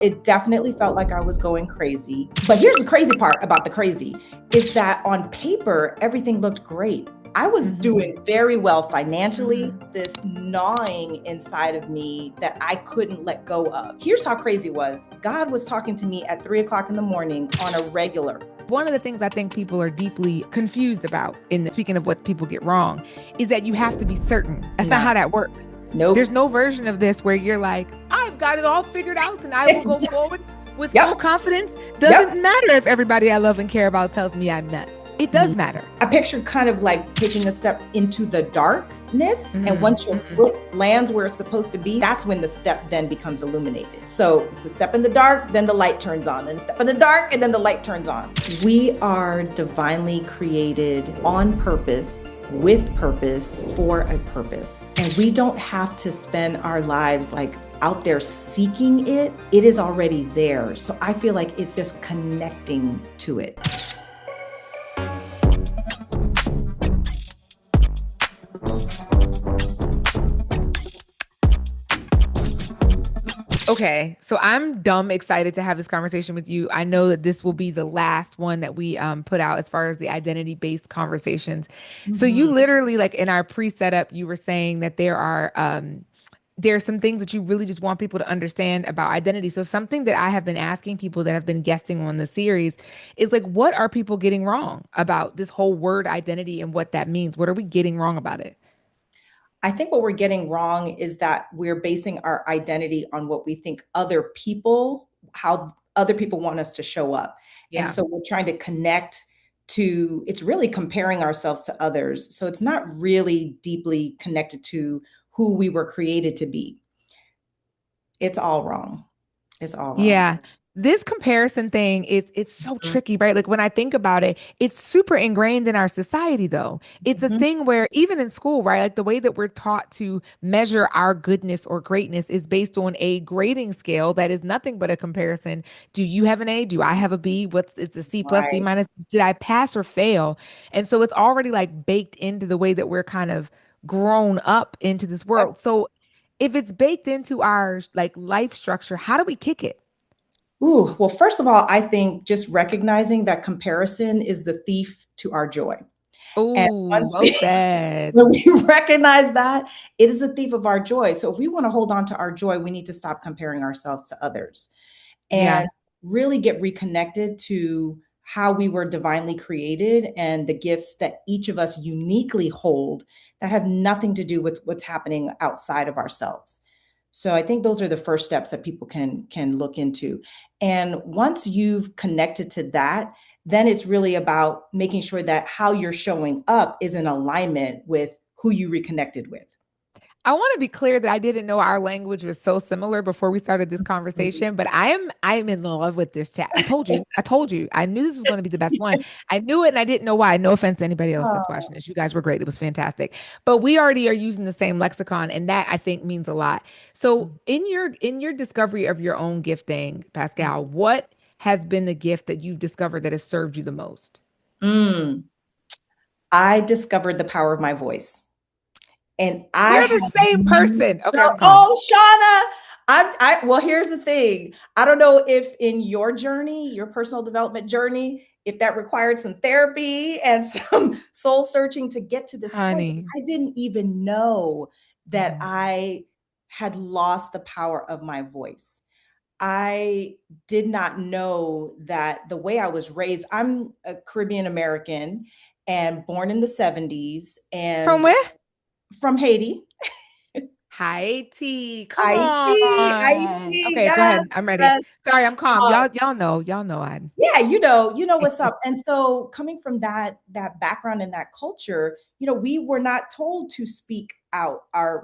It definitely felt like I was going crazy. But here's the crazy part about the crazy is that on paper, everything looked great. I was doing very well financially, this gnawing inside of me that I couldn't let go of. Here's how crazy it was. God was talking to me at 3 o'clock in the morning on a regular. One of the things I think people are deeply confused about, speaking of what people get wrong, is that you have to be certain. That's not how that works. Nope. There's no version of this where you're like, I've got it all figured out and I will go forward with full confidence. Doesn't matter if everybody I love and care about tells me I'm nuts. It does matter. I pictured kind of like taking a step into the darkness. And once your foot lands where it's supposed to be, that's when the step then becomes illuminated. So it's a step in the dark, then the light turns on, then a step in the dark, and then the light turns on. We are divinely created on purpose, with purpose, for a purpose. And we don't have to spend our lives like out there seeking it. It is already there. So I feel like it's just connecting to it. Okay, so I'm dumb excited to have this conversation with you. I know that this will be the last one that we put out as far as the identity-based conversations. So you literally, like in our pre-setup, you were saying that there are some things that you really just want people to understand about identity. So something that I have been asking people that have been guesting on the series is like, what are people getting wrong about this whole word identity and what that means? What are we getting wrong about it? I think what we're getting wrong is that we're basing our identity on what we think other people, how other people want us to show up. Yeah. And so we're trying to connect to, it's really comparing ourselves to others. So it's not really deeply connected to who we were created to be. It's all wrong. It's all wrong. Yeah. This comparison thing it's so tricky, right? Like when I think about it, it's super ingrained in our society though. It's a thing where even in school, right? Like the way that we're taught to measure our goodness or greatness is based on a grading scale that is nothing but a comparison. Do you have an A? Do I have a B? It's the C plus, C minus? Did I pass or fail? And so it's already like baked into the way that we're kind of grown up into this world. So if it's baked into our like life structure, how do we kick it? Ooh, well, first of all, I think just recognizing that comparison is the thief to our joy. Oh, well said. When we recognize that, it is the thief of our joy. So if we want to hold on to our joy, we need to stop comparing ourselves to others and really get reconnected to how we were divinely created and the gifts that each of us uniquely hold that have nothing to do with what's happening outside of ourselves. So I think those are the first steps that people can look into. And once you've connected to that, then it's really about making sure that how you're showing up is in alignment with who you reconnected with. I want to be clear that I didn't know our language was so similar before we started this conversation, but I'm in love with this chat. I told you, I knew this was going to be the best one. I knew it and I didn't know why. No offense to anybody else that's watching this. You guys were great. It was fantastic. But we already are using the same lexicon and that I think means a lot. So in your discovery of your own gifting, Pascale, what has been the gift that you've discovered that has served you the most? I discovered the power of my voice. And we're the same person. Okay. Shauna, well, here's the thing. I don't know if in your journey, your personal development journey, if that required some therapy and some soul searching to get to this point. I didn't even know that I had lost the power of my voice. I did not know that the way I was raised, I'm a Caribbean American and born in the 70s. And from where? From Haiti. Haiti. Come on. Haiti. Okay, go ahead. I'm ready. Sorry, I'm calm. Y'all know I. Yeah, you know what's up. And so coming from that background and that culture, we were not told to speak out our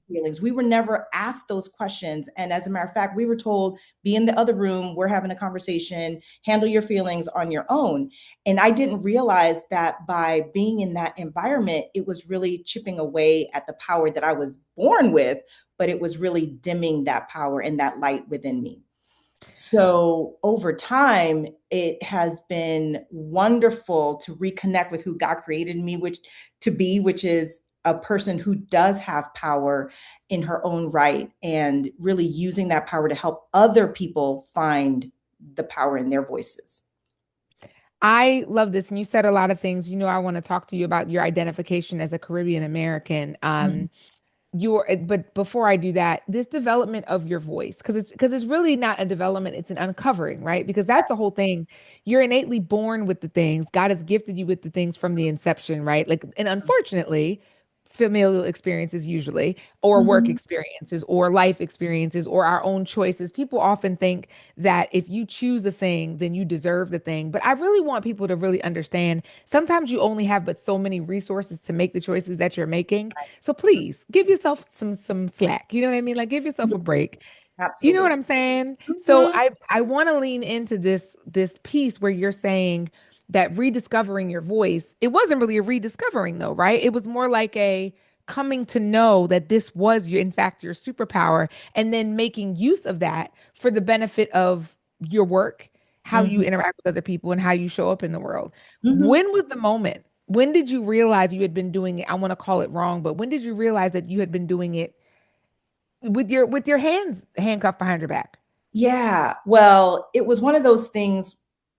feelings. We were never asked those questions. And as a matter of fact, we were told, be in the other room, we're having a conversation, handle your feelings on your own. And I didn't realize that by being in that environment, it was really chipping away at the power that I was born with, but it was really dimming that power and that light within me. So over time, it has been wonderful to reconnect with who God created me, which is a person who does have power in her own right and really using that power to help other people find the power in their voices. I love this. And you said a lot of things. I want to talk to you about your identification as a Caribbean American. Mhm. But before I do that, this development of your voice, because it's really not a development, it's an uncovering, right? Because that's the whole thing. You're innately born with the things. God has gifted you with the things from the inception, right? Like, and unfortunately, familial experiences usually, or work Mhm. experiences, or life experiences, or our own choices. People often think that if you choose a thing, then you deserve the thing. But I really want people to really understand sometimes you only have but so many resources to make the choices that you're making. So please give yourself some slack. You know what I mean? Like give yourself a break. You know what Absolutely. I'm saying? So Mhm. I want to lean into this piece where you're saying that rediscovering your voice, it wasn't really a rediscovering though, right? It was more like a coming to know that this was your in fact your superpower and then making use of that for the benefit of your work, how you Mhm. interact with other people and how you show up in the world. Mhm. When was the moment? When did you realize you had been doing it? I want to call it wrong, but when did you realize that you had been doing it with your hands handcuffed behind your back? Yeah. Well, it was one of those things,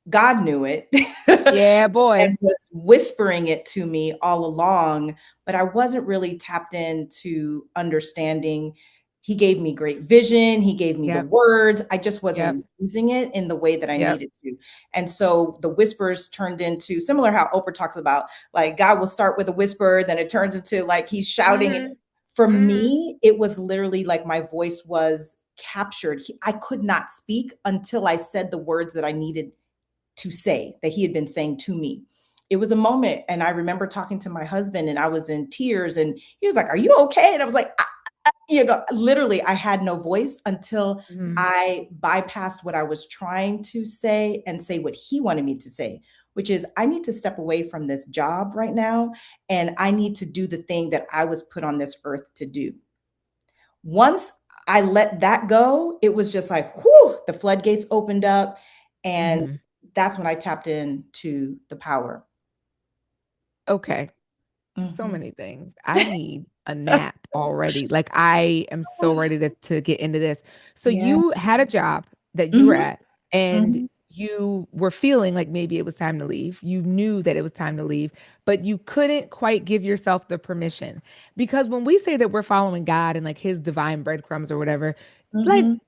God knew it Yeah, boy. and was whispering it to me all along, but I wasn't really tapped into understanding. He gave me great vision, he gave me the Yep. words. I just Yep. wasn't using it in the way that I Yep. needed to. And so the whispers turned into similar how Oprah talks about like God will start with a whisper, then it turns into like he's shouting. Mm-hmm. For Mm-hmm. me, it was literally like my voice was captured. I could not speak until I said the words that I needed to say, that he had been saying to me. It was a moment. And I remember talking to my husband and I was in tears and he was like, "Are you okay?" And I was like, literally, I had no voice until Mm-hmm. I bypassed what I was trying to say and say what he wanted me to say, which is, I need to step away from this job right now and I need to do the thing that I was put on this earth to do. Once I let that go, it was just like, whew, the floodgates opened up. And Mm-hmm. that's when I tapped into the power. Okay. So Mhm. many things. I need a nap already. Like I am so ready to get into this. So Yeah. you had a job that you were Mhm. at and Mhm. you were feeling like maybe it was time to leave. You knew that it was time to leave, but you couldn't quite give yourself the permission. Because when we say that we're following God and like his divine breadcrumbs or whatever, like Mhm.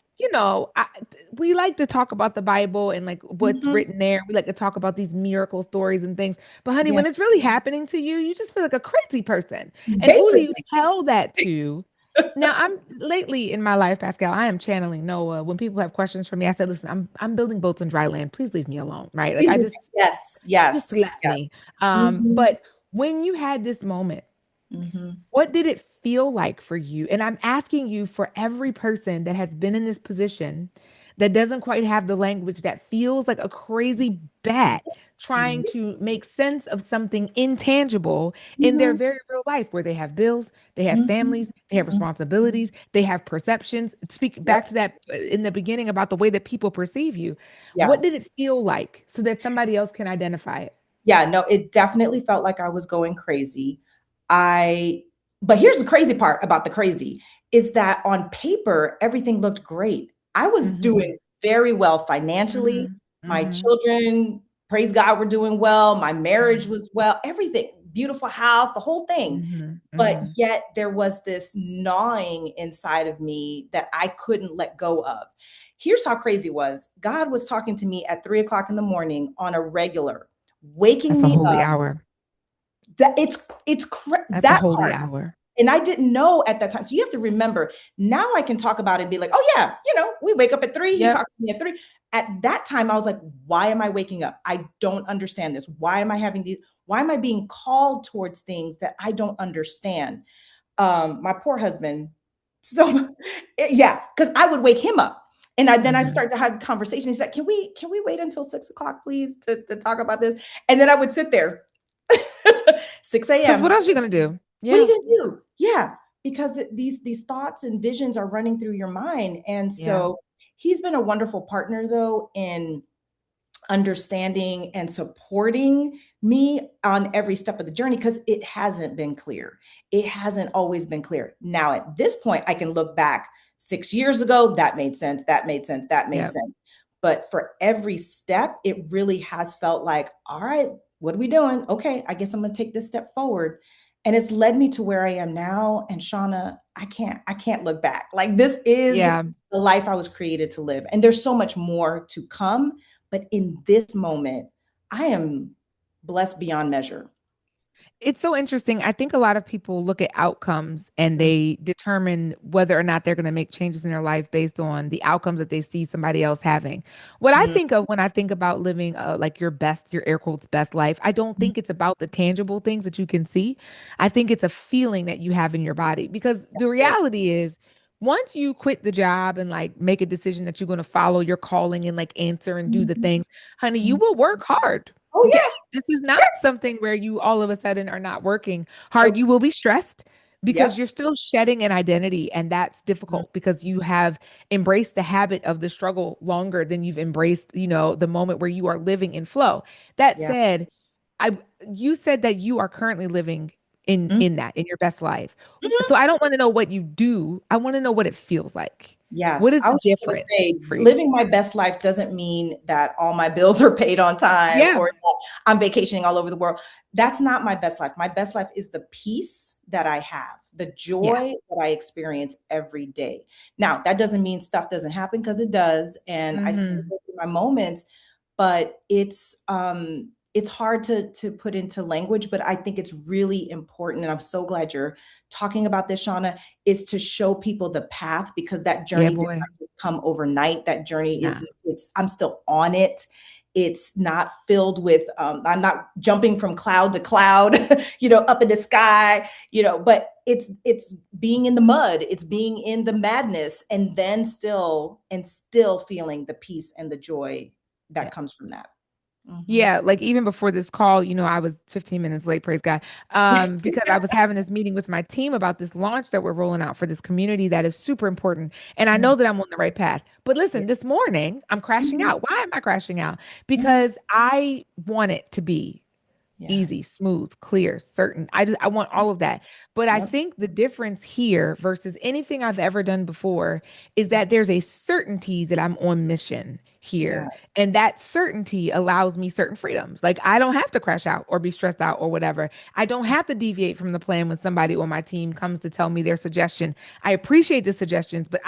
we like to talk about the Bible and like what's Mhm. written there. We like to talk about these miracle stories and things. But honey, Yeah. when it's really happening to you, you just feel like a crazy person. And who do you Basically. tell that to? Now, I'm lately in my life, Pascal, I am channeling Noah. When people have questions for me, I said, listen, I'm building boats on dry land. Please leave me alone. Right. Like Please I leave. Yes. just Yes. let Yeah. me. Mhm. But when you had this moment, Mhm. what did it feel like for you? And I'm asking you for every person that has been in this position that doesn't quite have the language that feels like a crazy bat trying Yeah. to make sense of something intangible in their Mhm. very real life where they have bills, they have Mhm. families, they have Mhm. responsibilities, they have perceptions. Speak back Yep. to that in the beginning about the way that people perceive you. What Yeah. did it feel like so that somebody else can identify it? Yeah, no, it definitely felt like I was going crazy. I but here's the crazy part about the crazy is that on paper everything looked great. I was Hmm. doing very well financially. Hmm. My Hmm. children, praise God, were doing well. My marriage Hmm. was well. Everything, beautiful house, the whole thing. Hmm. But Hmm. yet there was this gnawing inside of me that I couldn't let go of. Here's how crazy it was. God was talking to me at 3 o'clock in the morning on a regular, waking That's a me holy up. hour. That That's a that holy part. hour. And I didn't know at that time. So you have to remember, now I can talk about it and be like, oh yeah, we wake up at 3, he Yep. talks to me at 3. At that time, I was like, why am I waking up? I don't understand this. Why am I being called towards things that I don't understand? My poor husband. So yeah, because I would wake him up. And then I Hmm. start to have conversation. He's like, can we wait until 6 o'clock, please, to talk about this? And then I would sit there, 6 Because a.m. what else are you gonna do? What are you Yeah. gonna do? Yeah, because these thoughts and visions are running through your mind. And Yeah. so he's been a wonderful partner though in understanding and supporting me on every step of the journey because it hasn't been clear. it hasn't always been clear. Now, at this point, I can look back 6 years ago, that made sense, that made sense, that made Yep. sense. But for every step, it really has felt like, all right, what are we doing? Okay, I guess I'm going to take this step forward. And it's led me to where I am now. And Shauna, I can't look back. Like, this is Yeah. the life I was created to live. And there's so much more to come. But in this moment, I am blessed beyond measure. It's so interesting. I think a lot of people look at outcomes and they determine whether or not they're going to make changes in their life based on the outcomes that they see somebody else having. What I Mhm. think of when I think about living like your best, your air quotes best life, I don't think it's about the tangible things that you can see. I think it's a feeling that you have in your body because the reality is once you quit the job and like make a decision that you're going to follow your calling and like answer and do the Mhm. things, honey, you Mhm. will work hard. Oh, Okay. yeah. This is not something where you all of a sudden are not working hard. Nope. You will be stressed because Yep. you're still shedding an identity, and that's Mhm. difficult because you have embraced the habit of the struggle longer than you've embraced, the moment where you are living in flow. That Yeah. said, I you said that you are currently living in Mhm. in your best life. Mhm. So I don't want to know what you do. I want to know what it feels like. Yes, What is I the was just gonna difference say, for you? living my best life doesn't mean that all my bills are paid on time Yeah. or that I'm vacationing all over the world. That's not my best life. My best life is the peace that I have, the Yeah. joy that I experience every day. Now, that doesn't mean stuff doesn't happen because it does, and I still Hmm. go through my moments, but it's hard to put into language, but I think it's really important, and I'm so glad you're talking about this, Shauna, is to show people the path because that Yeah, journey did boy. not just come overnight. That journey Nah. is I'm still on it. It's not filled with I'm not jumping from cloud to cloud, up in the sky, but it's being in the mud, it's being in the madness, and then still feeling the peace and the joy that comes from that. Mhm. Yeah, like even before this call, I was 15 minutes late, praise God. Because I was having this meeting with my team about this launch that we're rolling out for this community that is super important. And I Mhm. know that I'm on the right path. But Yeah. listen, this morning I'm crashing Mhm. out. Why am I crashing out? Mhm. Because I want it to be easy, Yes. smooth, clear, certain. I want all of that. But I Yep. think the difference here versus anything I've ever done before is that there's a certainty that I'm on mission Yeah. here. And that certainty allows me certain freedoms. Like I don't have to crash out or be stressed out or whatever. I don't have to deviate from the plan when somebody on my team comes to tell me their suggestion. I appreciate the suggestions, but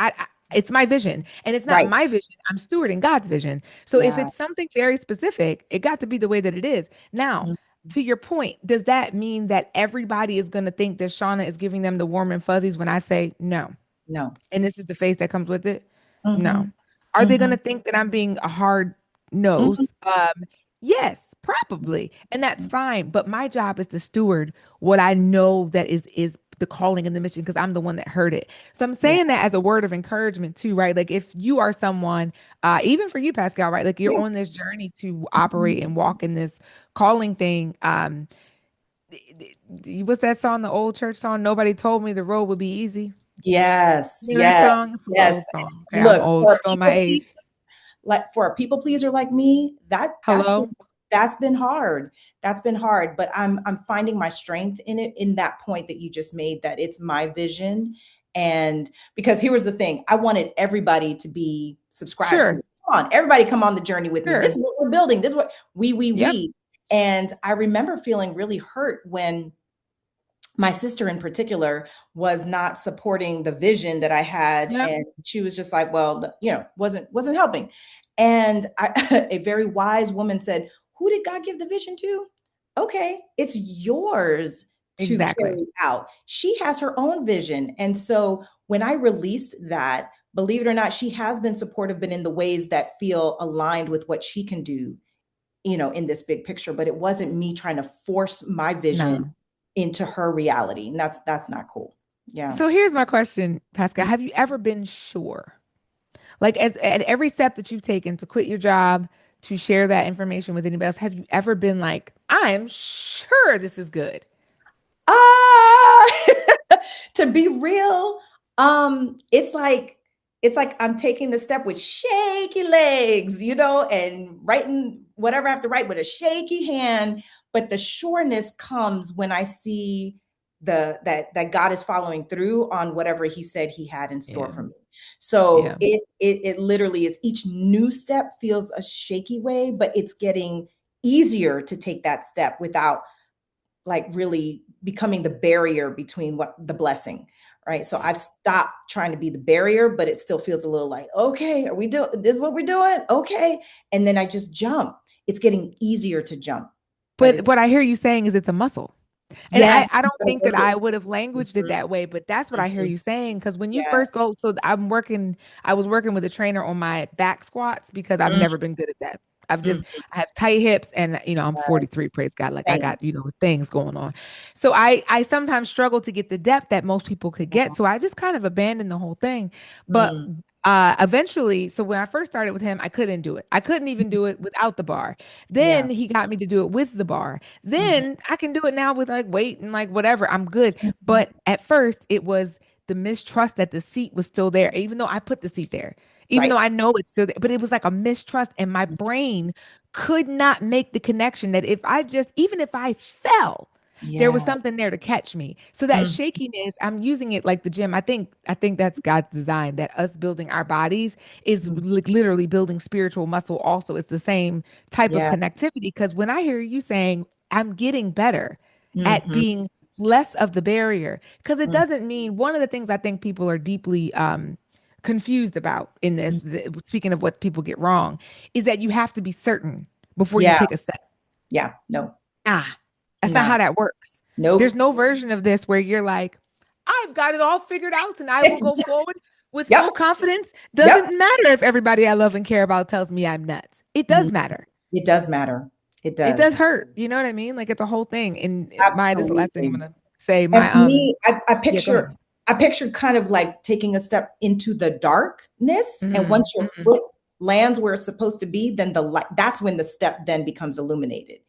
it's my vision and it's not Right. my vision. I'm stewarding God's vision. So if Yeah. it's something very specific, it got to be the way that it is. Now, Mhm. to your point, does that mean that everybody is going to think that Shauna is giving them the warm and fuzzies when I say no? No. And this is the face that comes with it? No. Mhm. Are they going to Mhm. think that I'm being a hard Mhm. nose? Yes, probably. And that's Mhm. fine. But my job is to steward what I know that is the calling and the mission because I'm the one that heard it. So I'm Yeah. saying that as a word of encouragement too, right? Like if you are someone, even for you, Pascal, right? Like you're Yeah. on this journey to Mhm. operate and walk in this calling thing. What's that song, the old church song? Nobody told me the road would be easy. Yes. You know that Yes. song? It's an Yes. old song. Okay, I'm Look, old, for a showing my people age. pleaser, like me, Hello? that's been hard. That's been hard, but I'm finding my strength in it, in that point that you just made, that it's my vision. And because here was the thing, I wanted everybody to be subscribed to Sure, it. Come on, everybody come on the journey with me. This sure. is what we're building. This is what Yep, we. And I remember feeling really hurt when my sister in particular was not supporting the vision that I had, yep. and she was just like, well, wasn't helping. And a very wise woman said, who did God give the vision to? Okay, it's yours to Exactly. carry out. She has her own vision. And so when I released that, believe it or not, she has been supportive, but in the ways that feel aligned with what she can do, in this big picture. But it wasn't me trying to force my vision No. into her reality. And that's not cool. Yeah. So here's my question, Pascal. Have you ever been sure? Like as at every step that you've taken to quit your job, to share that information with anybody else, have you ever been like, I am sure this is good? Ah, to be real, it's like I'm taking the step with shaky legs, and writing whatever I have to write with a shaky hand. But the sureness comes when I see that God is following through on whatever he said he had in store Yeah. for me. So Yeah. it literally is, each new step feels a shaky way, but it's getting easier to take that step without like really becoming the barrier between what the blessing, right? So I've stopped trying to be the barrier, but it still feels a little like, okay, are we doing this? Is what we're doing? Okay. And then I just jump. It's getting easier to jump, but But it's, what I hear you saying is it's a muscle. And yes, I you don't gotta think that work it. I would have languaged it Mhm, that way, but that's what I hear mhm. you saying. Because when you first Yes. go, so I was working with a trainer on my back squats because I've Mm, never been good at that. mhm. I have tight hips and, I'm Yes. 43, praise God. Like I Same. got, things going on. So I sometimes struggle to get the depth that most people could get. So I just kind of abandoned the whole thing. But Mm, eventually, so when I first started with him, I couldn't do it. I couldn't even do it without the bar. yeah. Then he got me to do it with the bar. Mhm, Then I can do it now with like weight and like whatever. I'm good. mhm. But at first, it was the mistrust that the seat was still there, even though I put the seat there, even Right. though I know it's still there. But it was like a mistrust, and my brain could not make the connection that even if I fell, there was Yeah. something there to catch me. So that Mm, shakiness, I'm using it like the gym. I think that's God's design, that us building our bodies is mm. literally building spiritual muscle also. It's the same type of Yeah. connectivity. Because when I hear you saying, I'm getting better at Mhm, being less of the barrier, because it mm, doesn't mean, one of the things I think people are deeply confused about in mm. this, speaking of what people get wrong, is that you have to be certain before you Yeah. take a step. Yeah. No. Ah, that's not Nah. how that works. There's Nope. no version of this where you're like, I've got it all figured out and I will go Exactly. forward with Yep. full confidence. Yep. Doesn't matter if everybody I love and care about tells me I'm nuts. It Mm. does matter. It does matter. It It does does. hurt. You know what I mean? Like it's a whole thing. And this is the last thing I'm Absolutely. gonna say. And for me, Yeah, go ahead. I picture kind of like taking a step into the darkness. And Mm, once your mm. foot lands where it's supposed to be, then the light, that's when the step then becomes illuminated.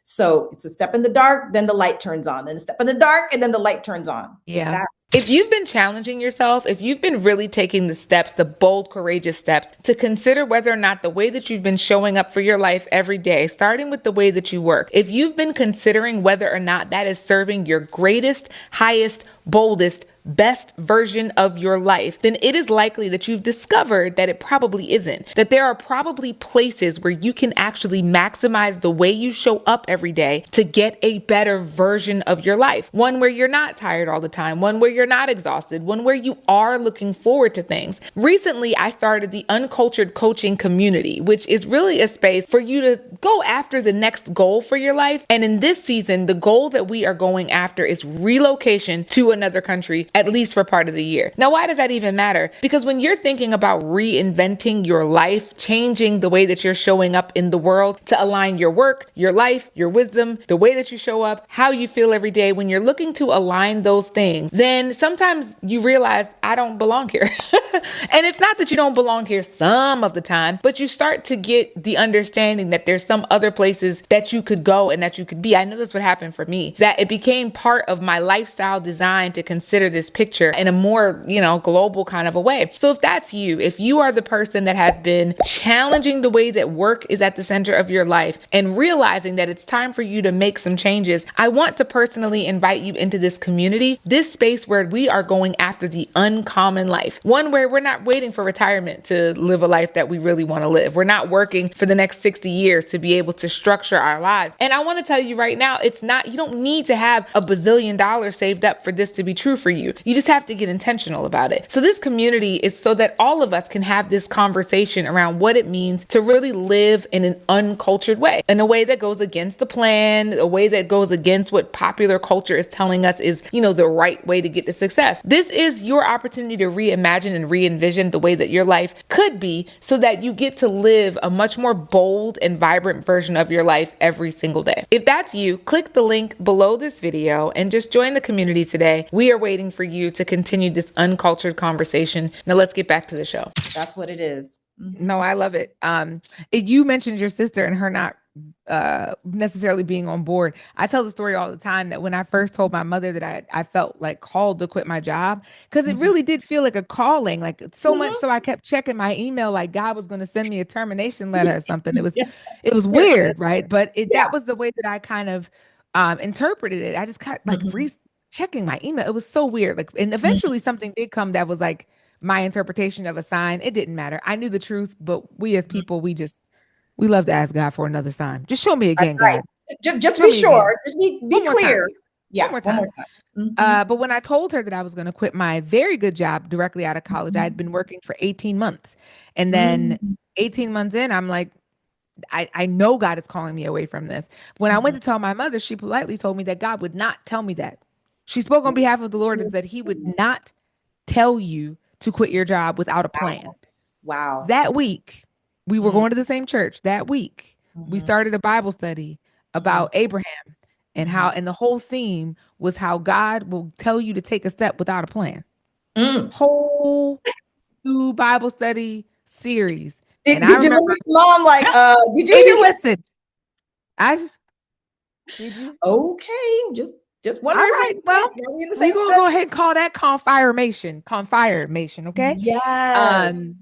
So it's a step in the dark, then the light turns on, then a step in the dark, and then the light turns on. Yeah. That's If you've been challenging yourself, if you've been really taking the steps, the bold, courageous steps to consider whether or not the way that you've been showing up for your life every day, starting with the way that you work, if you've been considering whether or not that is serving your greatest, highest, boldest, best version of your life, then it is likely that you've discovered that it probably isn't. That there are probably places where you can actually maximize the way you show up every day to get a better version of your life. One where you're not tired all the time, one where you're not exhausted, one where you are looking forward to things. Recently, I started the UnCultured coaching community, which is really a space for you to go after the next goal for your life. And in this season, the goal that we are going after is relocation to another country, at least for part of the year. Now, why does that even matter? Because when you're thinking about reinventing your life, changing the way that you're showing up in the world to align your work, your life, your wisdom, the way that you show up, how you feel every day, when you're looking to align those things, then sometimes you realize, I don't belong here. And it's not that you don't belong here some of the time, but you start to get the understanding that there's some other places that you could go and that you could be. I know that's what happened for me, that it became part of my lifestyle design to consider this picture in a more, global kind of a way. So if that's you, if you are the person that has been challenging the way that work is at the center of your life and realizing that it's time for you to make some changes, I want to personally invite you into this community, this space where we are going after the uncommon life, one where we're not waiting for retirement to live a life that we really want to live. We're not working for the next 60 years to be able to structure our lives. And I want to tell you right now, you don't need to have a bazillion dollars saved up for this to be true for you. You just have to get intentional about it. So this community is so that all of us can have this conversation around what it means to really live in an uncultured way, in a way that goes against the plan, a way that goes against what popular culture is telling us is, the right way to get to success. This is your opportunity to reimagine and re-envision the way that your life could be so that you get to live a much more bold and vibrant version of your life every single day. If that's you, click the link below this video and just join the community today. We are waiting for you to continue this uncultured conversation. Now let's get back to the show. that's what it is. No, I love it. You mentioned your sister and her not necessarily being on board. I tell the story all the time that when I first told my mother that I felt like called to quit my job, because it Mhm. really did feel like a calling, like so much Mhm. so I kept checking my email like God was going to send me a termination letter or something. Yeah. It was Here it is. weird, right? But Yeah. that was the way that I kind of interpreted it. I just kind of like Mhm. checking my email. It was so weird. Like, and eventually something did come that was like my interpretation of a sign. It didn't matter. I knew the truth, but we as Mhm. people, we love to ask God for another sign. Just show me That's again, right. God. Just Show be me again. sure. Just be One more time. clear. One Yeah, more one more time. time. Mhm, But when I told her that I was going to quit my very good job directly out of college, I mhm, had been working for 18 months. And then mhm, 18 months in, I'm like, I know God is calling me away from this. When I went mhm. to tell my mother, she politely told me that God would not tell me that. She spoke on behalf of the Lord and said he would not tell you to quit your job without a plan. Wow. That week, we were Mm, going to the same church. That week, we mhm, started a Bible study mhm, about Abraham and how, mhm. and the whole theme was how God will tell you to take a step without a plan. Mm. Whole new Bible study series. And I Did you look remember, at your mom like, did you baby, hear what? listen, I just, did you? Okay, just All wondering if right. we Well, were we in the we're same gonna go study? ahead and call that confirmation. Confirmation, okay? Yes, Um,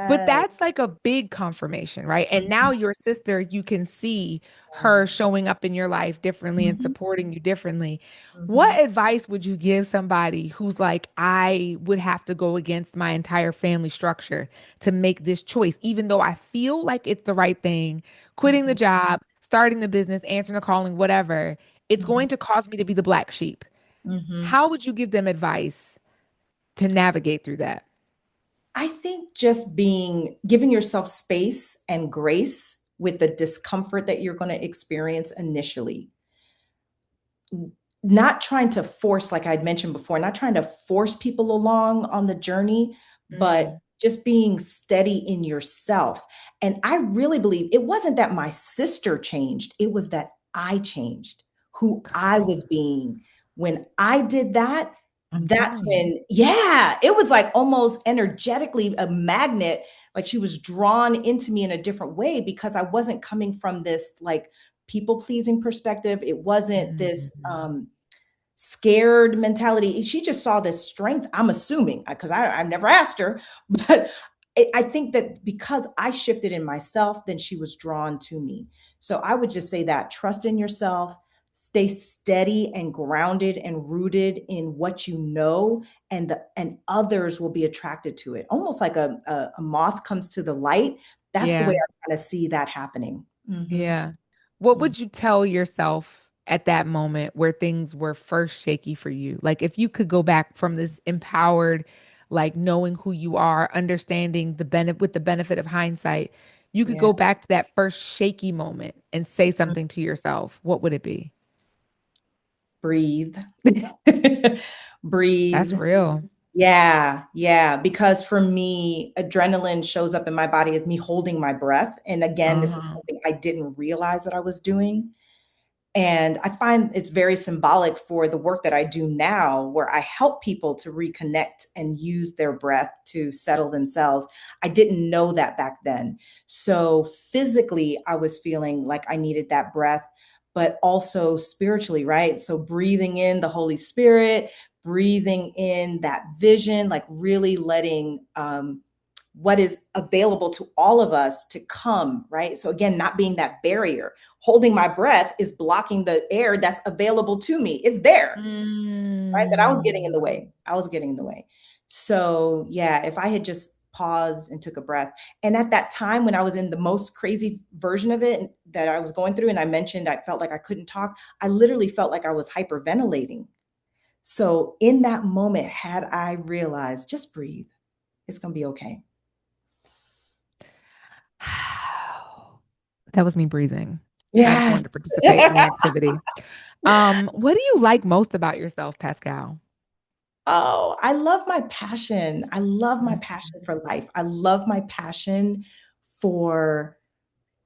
but yes. that's like a big confirmation, right? And now Mhm, your sister, you can see her showing up in your life differently and mhm, supporting you differently. mhm, What advice would you give somebody who's like, I would have to go against my entire family structure to make this choice, even though I feel like it's the right thing, quitting the mhm, job, starting the business, answering the calling, whatever, it's mhm, going to cause me to be the black sheep. mhm. How would you give them advice to navigate through that? I think just giving yourself space and grace with the discomfort that you're going to experience initially. Not trying to force, like I'd mentioned before, not trying to force people along on the journey, but Mm, just being steady in yourself. And I really believe it wasn't that my sister changed, it was that I changed who I was girl, being. When I did that, I'm that's telling you. when, yeah, it was like almost energetically a magnet. Like she was drawn into me in a different way because I wasn't coming from this like people pleasing perspective. It wasn't this Mhm. scared mentality. She just saw this strength. I'm assuming because I never asked her, but I think that because I shifted in myself, then she was drawn to me. So I would just say that trust in yourself, stay steady and grounded and rooted in what you know, and others will be attracted to it. Almost like a moth comes to the light. That's the way Yeah. I kind of see that happening. Mhm. Yeah. What would you tell yourself at that moment where things were first shaky for you? Like if you could go back from this empowered, like knowing who you are, understanding the benefit with the benefit of hindsight, you could Yeah. go back to that first shaky moment and say something to yourself. What would it be? Breathe. That's Breathe. real. Yeah, yeah, because for me, adrenaline shows up in my body as me holding my breath, and again, this is Uh-huh. something I didn't realize that I was doing, and I find it's very symbolic for the work that I do now, where I help people to reconnect and use their breath to settle themselves. I didn't know that back then. So physically, I was feeling like I needed that breath, but also spiritually, right? So breathing in the Holy Spirit, breathing in that vision, like really letting what is available to all of us to come, right? So again, not being that barrier. Holding my breath is blocking the air that's available to me. It's there, right? But I was getting in the Mm. way. I was getting in the way. So yeah, if I had just paused and took a breath. And at that time when I was in the most crazy version of it that I was going through, and I mentioned I felt like I couldn't talk, I literally felt like I was hyperventilating. So in that moment, had I realized, just breathe, it's going to be okay. That was me breathing. I just wanted to Yes. participate in the activity. What do you like most about yourself, Pascal? Oh, I love my passion. I love my Mhm. passion for life. I love my passion for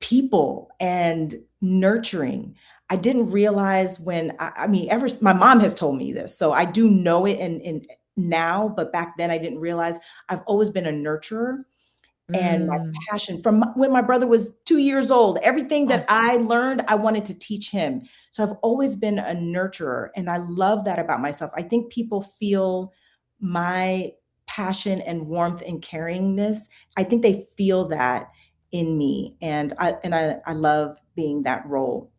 people and nurturing. I didn't realize when I mean, my mom has told me this, so I do know it and now, but back then I didn't realize I've always been a nurturer. And my Mm. passion from when my brother was 2 years old, everything Oh, that I learned, I wanted to teach him. So I've always been a nurturer, and I love that about myself. I think people feel my passion and warmth and caringness. I think they feel that in me, and I love being that role.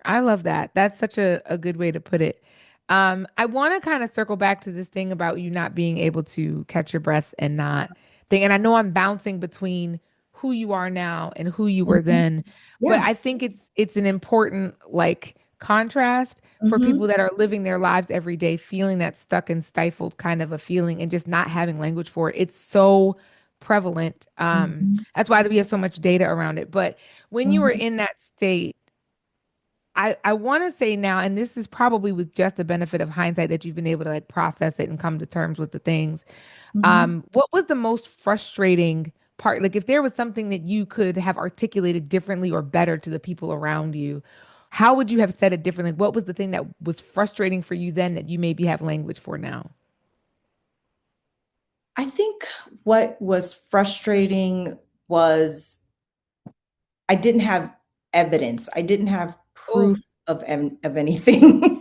I love that. That's such a good way to put it. I want to kind of circle back to this thing about you not being able to catch your breath and not think. And I know I'm bouncing between who you are now and who you were Mhm. then, but Yeah. I think it's an important like contrast for Mhm. people that are living their lives every day, feeling that stuck and stifled kind of a feeling and just not having language for it. It's so prevalent. Mhm. That's why we have so much data around it. But when you were Mhm. in that state, I want to say now, and this is probably with just the benefit of hindsight that you've been able to like process it and come to terms with the things. Mhm. What was the most frustrating part? Like if there was something that you could have articulated differently or better to the people around you, how would you have said it differently? What was the thing that was frustrating for you then that you maybe have language for now? I think what was frustrating was I didn't have evidence. I didn't have Oh, proof of anything.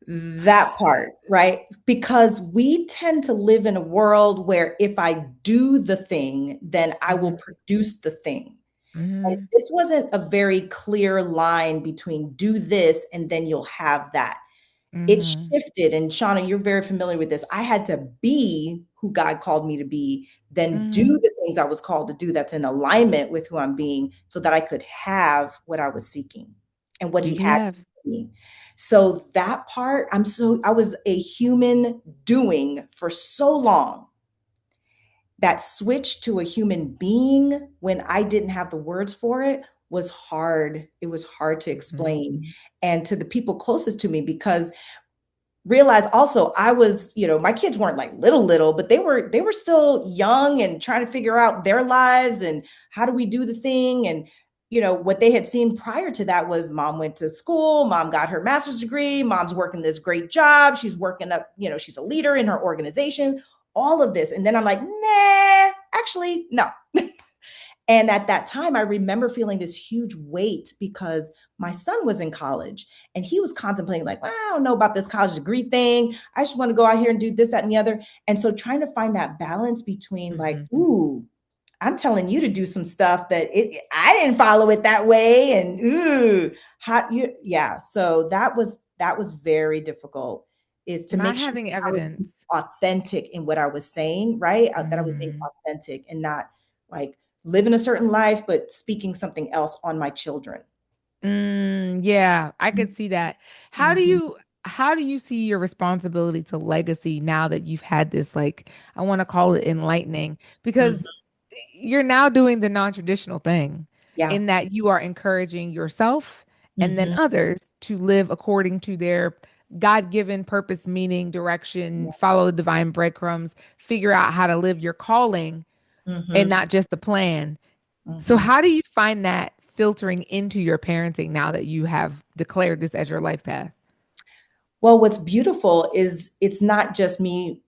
That part, right? Because we tend to live in a world where if I do the thing, then I will hmm produce the thing. And hmm this wasn't a very clear line between do this and then you'll have that. It hmm shifted, and Shauna, you're very familiar with this. I had to be who God called me to be, then do hmm the things I was called to do that's in alignment with who I'm being so that I could have what I was seeking and what he had Yes. for me. So that part, I was a human doing for so long. That switch to a human being when I didn't have the words for it was hard. It was hard to Mhm. explain. And to the people closest to me, because realize also I was, my kids weren't like little, but they were still young and trying to figure out their lives and how do we do the thing. And what they had seen prior to that was mom went to school, mom got her master's degree, mom's working this great job, she's working up, she's a leader in her organization, all of this. And then I'm like, nah, actually, no. And at that time, I remember feeling this huge weight because my son was in college and he was contemplating, like, well, I don't know about this college degree thing. I just want to go out here and do this, that, and the other. And so trying to find that balance between, like, Mhm. ooh, I'm telling you to do some stuff that I didn't follow it that way. And ooh, yeah. So that was very difficult, is to Not make sure having I was evidence. authentic in what I was saying, right? That I was being Mhm. authentic and not like living a certain life, but speaking something else on my children. Yeah, I could see that. How do Mhm, you how do you see your responsibility to legacy now that you've had this like I want to call it enlightening mhm. because you're now doing the non-traditional thing Yeah. in that you are encouraging yourself and then Mhm. others to live according to their God-given purpose, meaning, direction, follow the divine breadcrumbs, figure out how to live your calling and Mhm. not just the plan. So Mhm. how do you find that filtering into your parenting now that you have declared this as your life path? Well, what's beautiful is it's not just me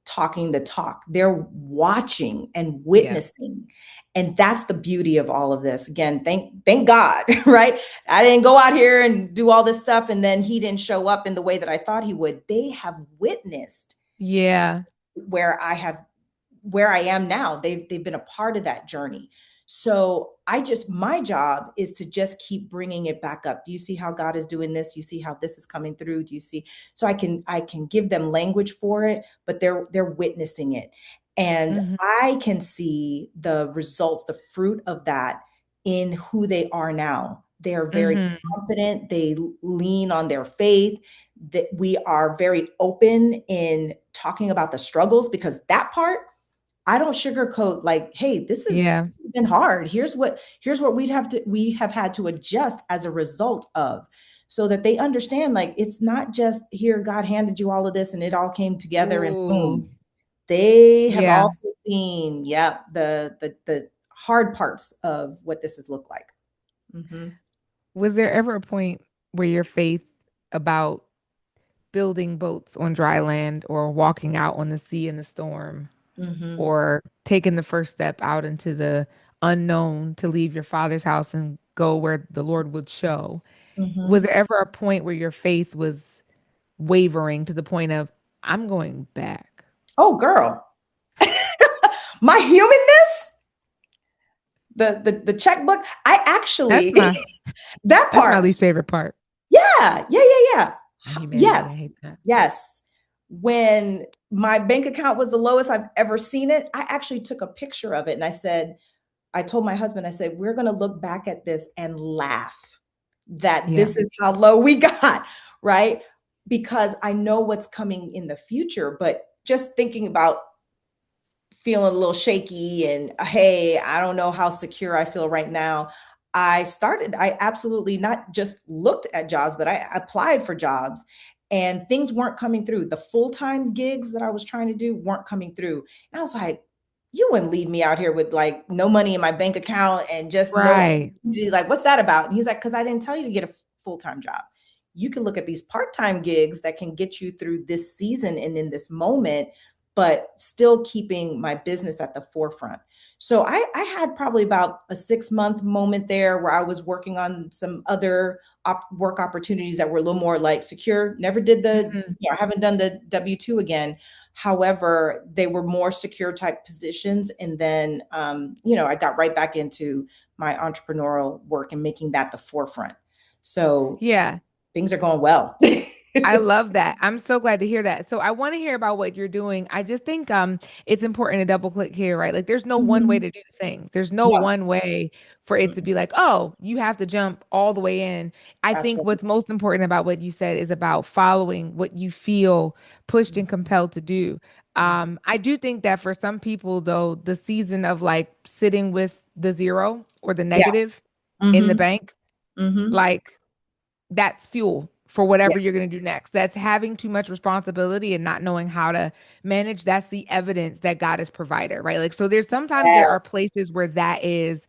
talking the talk. They're watching and Yeah. witnessing. And that's the beauty of all of this. Again, thank God, right? I didn't go out here and do all this stuff and then he didn't show up in the way that I thought he would. They have witnessed Yeah. where I am now. They've been a part of that journey. So my job is to just keep bringing it back up. Do you see how God is doing this? You see how this is coming through? Do you see? So I can give them language for it, but they're witnessing it. And hmm I can see the results, the fruit of that in who they are now. They are very hmm confident, they lean on their faith, that we are very open in talking about the struggles, because that part I don't sugarcoat, like, hey, this has Yeah. been hard. Here's what we have had to adjust as a result of, so that they understand, like, it's not just here, God handed you all of this and it all came together and Ooh. boom. They have Yeah. also seen, yeah, the hard parts of what this has looked like. Hmm. Was there ever a point where your faith about building boats on dry land or walking out on the sea in the storm Hmm. or taking the first step out into the unknown to leave your father's house and go where the Lord would show? Was Hmm. there ever a point where your faith was wavering to the point of, I'm going back? Oh, girl, my humanness, the checkbook. I That's actually my that that's my part. least favorite part. Yeah, yeah, yeah, yeah. Humanity. I Yes, hate that. yes. When my bank account was the lowest I've ever seen it, I actually took a picture of it and I told my husband, I said, we're going to look back at this and laugh that Yeah. this is how low we got, right? Because I know what's coming in the future. But just thinking about feeling a little shaky and hey, I don't know how secure I feel right now. I absolutely not just looked at jobs, but I applied for jobs and things weren't coming through. The full-time gigs that I was trying to do weren't coming through. And I was like, you wouldn't leave me out here with like no money in my bank account and just no Right. opportunity. Like, what's that about? And he's like, because I didn't tell you to get a full-time job. You can look at these part-time gigs that can get you through this season and in this moment, but still keeping my business at the forefront. So I had probably about a 6-month moment there where I was working on some other work opportunities that were a little more like secure. Never did Mhm. I haven't done the W-2 again. However, they were more secure type positions. And then, I got right back into my entrepreneurial work and making that the forefront. So Yeah. things are going well. I love that. I'm so glad to hear that. So I want to hear about what you're doing. I just think it's important to double click here, right? Like there's no one way Mhm. to do things. There's no Yeah. one way for it to be like, oh, you have to jump all the way in. I That's think right. what's most important about what you said is about following what you feel pushed and compelled to do. Yes. I do think that for some people though, the season of like sitting with the zero or the Yeah. negative in the Mhm. bank, Mhm. like that's fuel for Yeah. whatever you're going to do next. That's having too much responsibility and not knowing how to manage. That's the evidence that God is provider, right? Like, so there's sometimes there are Yes. places where that is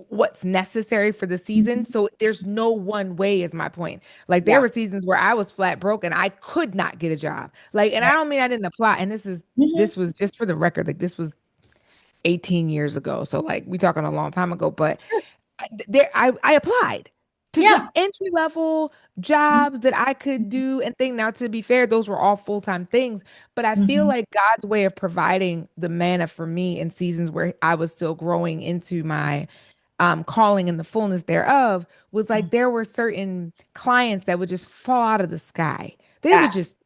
what's necessary for the season. Mhm. So there's no one way is my point. Like there Yeah. were seasons where I was flat broke and I could not get a job. Like, and I Right. don't mean I didn't apply. And Mhm. this was just for the record, like this was 18 years ago. So like we talking a long time ago, but Sure. I applied to just Yeah. entry level Mhm. jobs that I could do and think. Now, to be fair, those were all full-time things, but I feel Mhm. like God's way of providing the manna for me in seasons where I was still growing into my calling and the fullness thereof was like there were certain clients that would just fall out of the sky. They would Yeah. just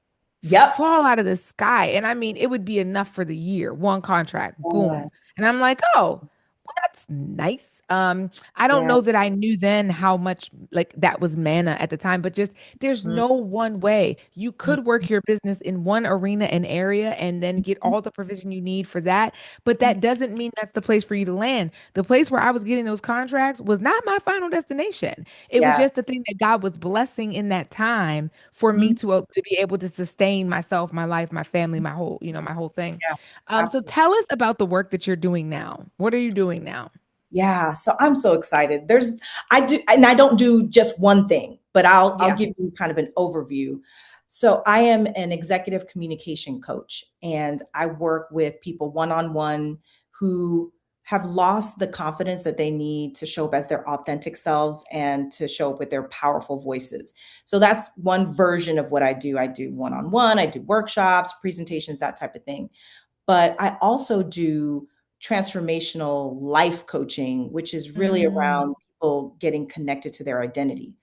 Yep. fall out of the sky. And I mean, it would be enough for the year, one contract, boom. Yes. And I'm like, oh, well, that's nice. I don't Yeah. know that I knew then how much like that was manna at the time, but just there's Mhm. no one way. You could Mhm. work your business in one arena and area and then get Mhm. all the provision you need for that. But Mhm. that doesn't mean that's the place for you to land. The place where I was getting those contracts was not my final destination. It was Yes. just the thing that God was blessing in that time for me Mhm. to be able to sustain myself, my life, my family, my whole, my whole thing. Yeah. So Absolutely. tell us about the work that you're doing now. What are you doing now? Yeah. So I'm so excited. I do, and I don't do just one thing, but I'll Yeah. give you kind of an overview. So I am an executive communication coach, and I work with people one on one who have lost the confidence that they need to show up as their authentic selves and to show up with their powerful voices. So that's one version of what I do. I do one on one, I do workshops, presentations, that type of thing. But I also do transformational life coaching, which is really Mm, around people getting connected to their identity.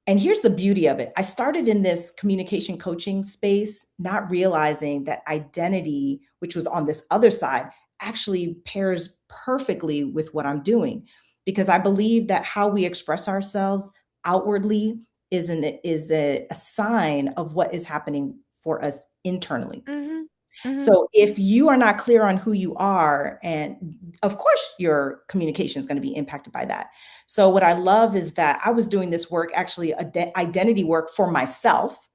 And here's the beauty of it. I started in this communication coaching space, not realizing that identity, which was on this other side, actually pairs perfectly with what I'm doing. Because I believe that how we express ourselves outwardly is a sign of what is happening for us internally. hmm hmm So if you are not clear on who you are, and of course your communication is going to be impacted by that. So what I love is that I was doing this work, actually identity work for myself.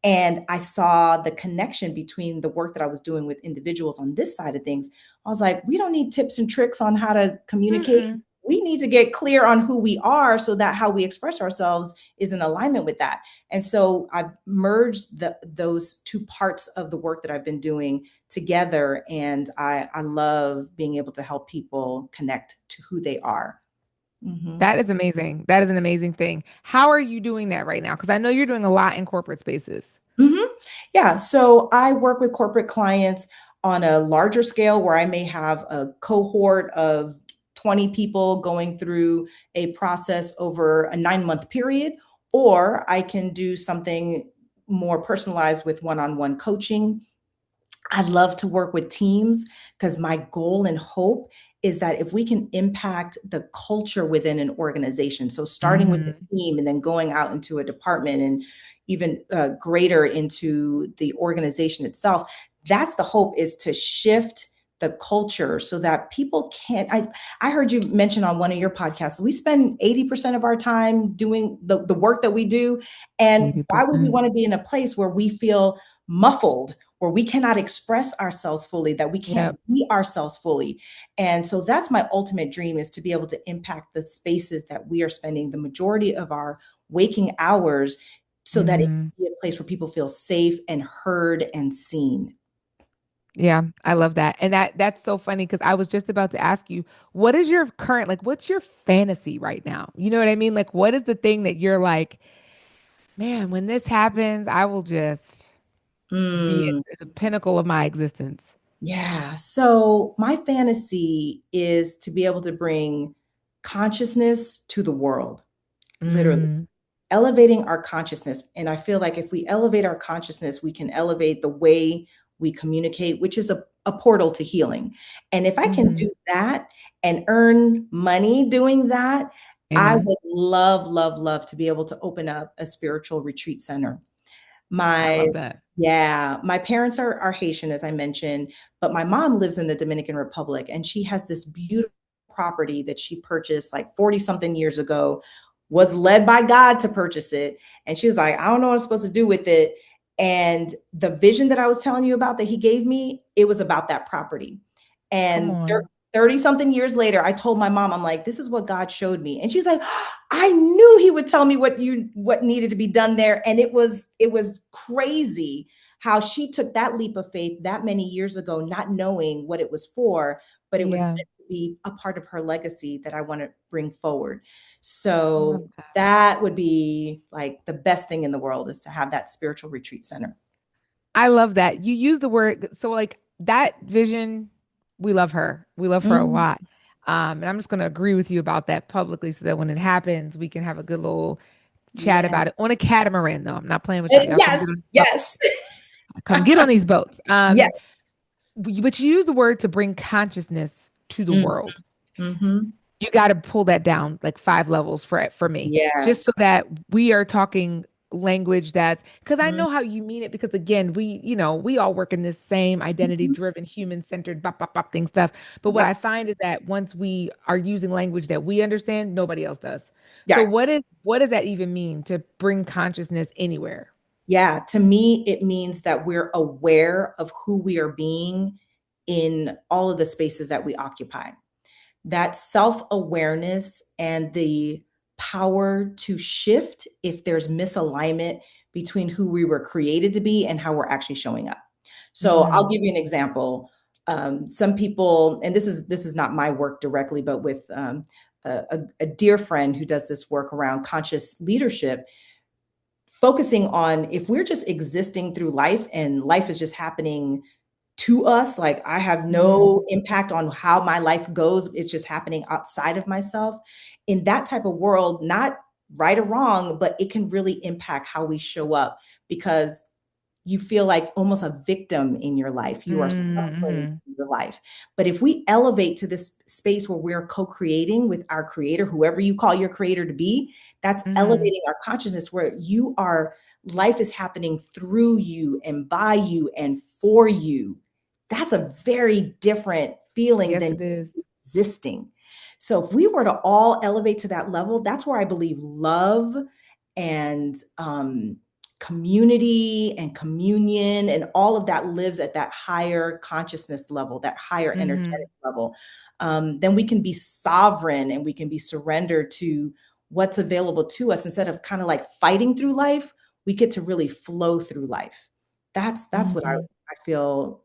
And I saw the connection between the work that I was doing with individuals on this side of things. I was like, we don't need tips and tricks on how to communicate. Mm-mm. We need to get clear on who we are so that how we express ourselves is in alignment with that. And so I've merged those two parts of the work that I've been doing together. And I love being able to help people connect to who they are. Mhm. That is amazing. That is an amazing thing. How are you doing that right now? Because I know you're doing a lot in corporate spaces. Mhm. Yeah, so I work with corporate clients on a larger scale where I may have a cohort of 20 people going through a process over a 9-month period, or I can do something more personalized with one-on-one coaching. I love to work with teams because my goal and hope is that if we can impact the culture within an organization, so starting with Hmm. a team and then going out into a department and even greater into the organization itself, that's the hope, is to shift the culture so that people can't. I heard you mention on one of your podcasts, we spend 80% of our time doing the work that we do. And why would we 80%. want to be in a place where we feel muffled, where we cannot express ourselves fully, that we Yep. can't be ourselves fully? And so that's my ultimate dream, is to be able to impact the spaces that we are spending the majority of our waking hours, so that it Hmm. can be a place where people feel safe and heard and seen. Yeah, I love that. And that's so funny because I was just about to ask you, what is your current, like, what's your fantasy right now? You know what I mean? Like, what is the thing that you're like, man, when this happens, I will just be Mm, at the pinnacle of my existence. yeah. So my fantasy is to be able to bring consciousness to the world, literally. Mm, Elevating our consciousness. And I feel like if we elevate our consciousness, we can elevate the way we communicate, which is a portal to healing. And if I can hmm. do that and earn money doing that, I Amen. would love, love, love to be able to open up a spiritual retreat center. I My love that. Yeah, my parents are Haitian, as I mentioned, but my mom lives in the Dominican Republic, and she has this beautiful property that she purchased like 40 something years ago, was led by God to purchase it. And she was like, I don't know what I'm supposed to do with it. And the vision that I was telling you about that he gave me, it was about that property. Come And on. 30 something years later, I told my mom, I'm like, this is what God showed me. And she's like, I knew he would tell me what needed to be done there. And it was crazy how she took that leap of faith that many years ago, not knowing what it was for, but it was Yeah, meant to be a part of her legacy that I want to bring forward. I love So that. that would be like the best thing in the world, is to have that spiritual retreat center. I love that. You use the word, so like that vision, we love her. We love her a Mhm. lot. And I'm just going to agree with you about that publicly so that when it happens, we can have a good little chat about it Yes. on a catamaran, though. I'm not playing with y'all. Y'all come get on Yes. these Yes. boats. Come get on these boats. Yes. But you use the word to bring consciousness to the Mm. world. Mhm. You got to pull that down like 5 levels for me, just so Yes. that we are talking language that's because I Mm. know how you mean it. Because again, we all work in this same identity Mhm. driven, human centered, bop, bop, bop thing stuff. But what Yep. I find is that once we are using language that we understand, nobody else does. So Yeah. what does that even mean to bring consciousness anywhere? Yeah, to me, it means that we're aware of who we are being in all of the spaces that we occupy. That self awareness and the power to shift if there's misalignment between who we were created to be and how we're actually showing up. So I'll Mm, give you an example. Some people, and this is not my work directly, but with a dear friend who does this work around conscious leadership, focusing on, if we're just existing through life and life is just happening to us, like I have mhm. no impact on how my life goes, it's just happening outside of myself. In that type of world, not right or wrong, but it can really impact how we show up, because you feel like almost a victim in your life. You are suffering Mm-hmm. in your life. But if we elevate to this space where we're co-creating with our creator, whoever you call your creator to be, that's Hmm. elevating our consciousness, where you are, life is happening through you and by you and for you. That's a very different feeling Yes, than it is. existing. So if we were to all elevate to that level, that's where I believe love and community and communion and all of that lives at that higher consciousness level, that higher Hmm. energetic level. Then we can be sovereign and we can be surrendered to what's available to us, instead of kind of like fighting through life. We get to really flow through life. That's what Hmm. I feel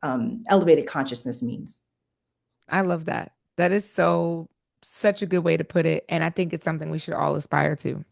elevated consciousness means. I love that. That is such a good way to put it. And I think it's something we should all aspire to.